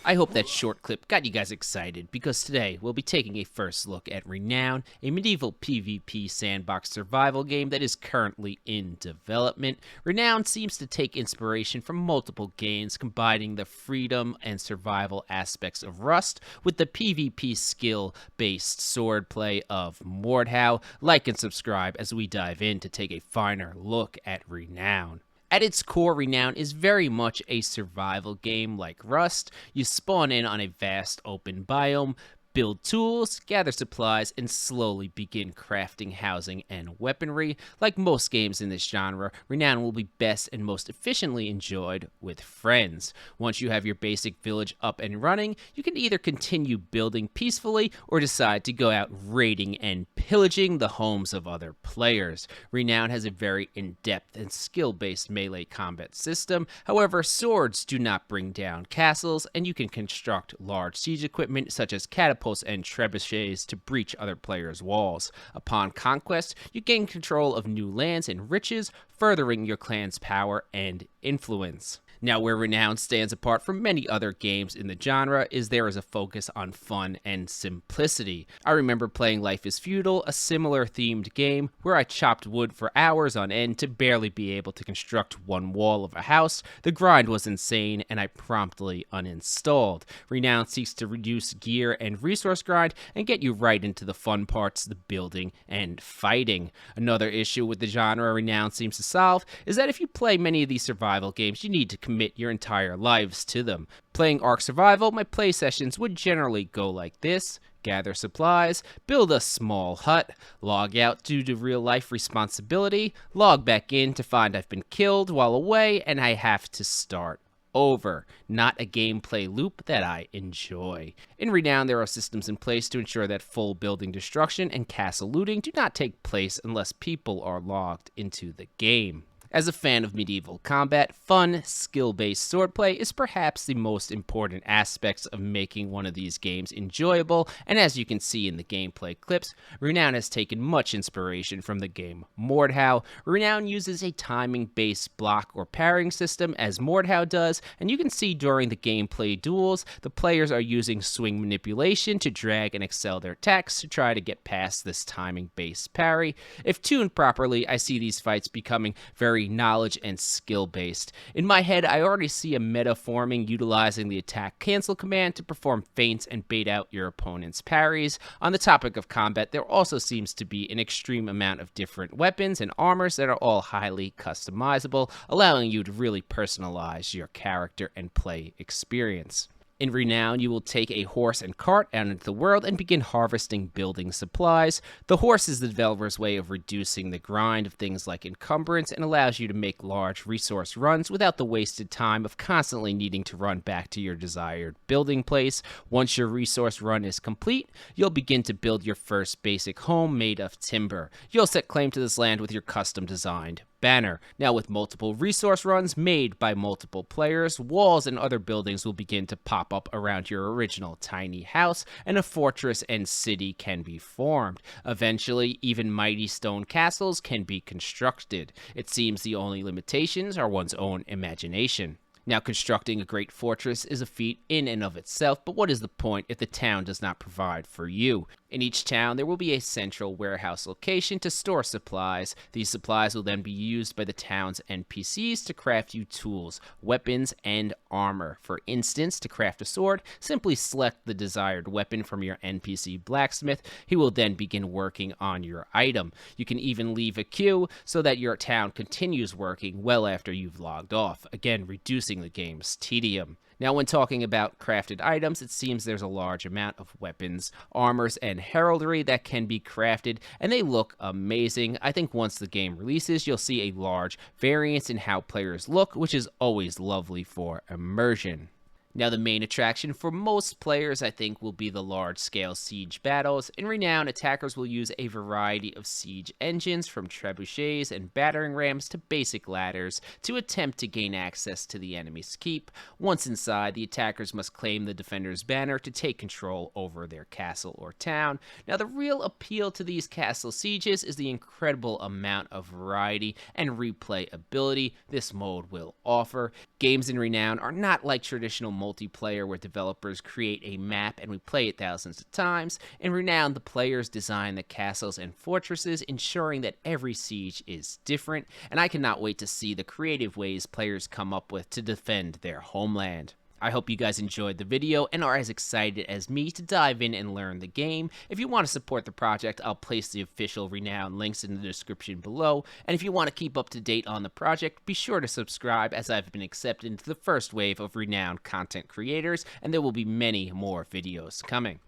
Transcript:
I hope that short clip got you guys excited, because today we'll be taking a first look at Renown, a medieval PvP sandbox survival game that is currently in development. Renown seems to take inspiration from multiple games, combining the freedom and survival aspects of Rust with the PvP skill-based swordplay of Mordhau. Like and subscribe as we dive in to take a finer look at Renown. At its core, Renown is very much a survival game like Rust. You spawn in on a vast open biome, build tools, gather supplies, and slowly begin crafting housing and weaponry. Like most games in this genre, Renown will be best and most efficiently enjoyed with friends. Once you have your basic village up and running, you can either continue building peacefully or decide to go out raiding and pillaging the homes of other players. Renown has a very in-depth and skill-based melee combat system. However, swords do not bring down castles, and you can construct large siege equipment such as catapults and trebuchets to breach other players' walls. Upon conquest, you gain control of new lands and riches, furthering your clan's power and influence. Now, where Renown stands apart from many other games in the genre is there is a focus on fun and simplicity. I remember playing Life is Feudal, a similar themed game where I chopped wood for hours on end to barely be able to construct one wall of a house. The grind was insane, and I promptly uninstalled. Renown seeks to reduce gear and resource grind and get you right into the fun parts, the building and fighting. Another issue with the genre Renown seems to solve is that if you play many of these survival games, you need to commit your entire lives to them. Playing Ark Survival, my play sessions would generally go like this: gather supplies, build a small hut, log out due to real life responsibility, log back in to find I've been killed while away and I have to start over. Not a gameplay loop that I enjoy. In Renown, there are systems in place to ensure that full building destruction and castle looting do not take place unless people are logged into the game. As a fan of medieval combat, fun, skill-based swordplay is perhaps the most important aspects of making one of these games enjoyable, and as you can see in the gameplay clips, Renown has taken much inspiration from the game Mordhau. Renown uses a timing-based block or parrying system as Mordhau does, and you can see during the gameplay duels, the players are using swing manipulation to drag and excel their attacks to try to get past this timing-based parry. If tuned properly, I see these fights becoming very knowledge and skill based. In my head, I already see a meta forming utilizing the attack cancel command to perform feints and bait out your opponent's parries. On the topic of combat, there also seems to be an extreme amount of different weapons and armors that are all highly customizable, allowing you to really personalize your character and play experience. In Renown, you will take a horse and cart out into the world and begin harvesting building supplies. The horse is the developer's way of reducing the grind of things like encumbrance and allows you to make large resource runs without the wasted time of constantly needing to run back to your desired building place. Once your resource run is complete, you'll begin to build your first basic home made of timber. You'll set claim to this land with your custom designed banner. Now, with multiple resource runs made by multiple players, walls and other buildings will begin to pop up around your original tiny house, and a fortress and city can be formed. Eventually, even mighty stone castles can be constructed. It seems the only limitations are one's own imagination. Now, constructing a great fortress is a feat in and of itself, but what is the point if the town does not provide for you? In each town, there will be a central warehouse location to store supplies. These supplies will then be used by the town's NPCs to craft you tools, weapons, and armor. For instance, to craft a sword, simply select the desired weapon from your NPC blacksmith. He will then begin working on your item. You can even leave a queue so that your town continues working well after you've logged off, again reducing the game's tedium. Now, when talking about crafted items, it seems there's a large amount of weapons, armors, and heraldry that can be crafted, and they look amazing. I think once the game releases, you'll see a large variance in how players look, which is always lovely for immersion. Now, the main attraction for most players, I think, will be the large-scale siege battles. In Renown, attackers will use a variety of siege engines, from trebuchets and battering rams to basic ladders, to attempt to gain access to the enemy's keep. Once inside, the attackers must claim the defender's banner to take control over their castle or town. Now, the real appeal to these castle sieges is the incredible amount of variety and replay ability this mode will offer. Games in Renown are not like traditional multiplayer where developers create a map and we play it thousands of times. In Renown, the players design the castles and fortresses, ensuring that every siege is different, and I cannot wait to see the creative ways players come up with to defend their homeland. I hope you guys enjoyed the video and are as excited as me to dive in and learn the game. If you want to support the project, I'll place the official Renown links in the description below. And if you want to keep up to date on the project, be sure to subscribe, as I've been accepted into the first wave of Renown content creators, and there will be many more videos coming.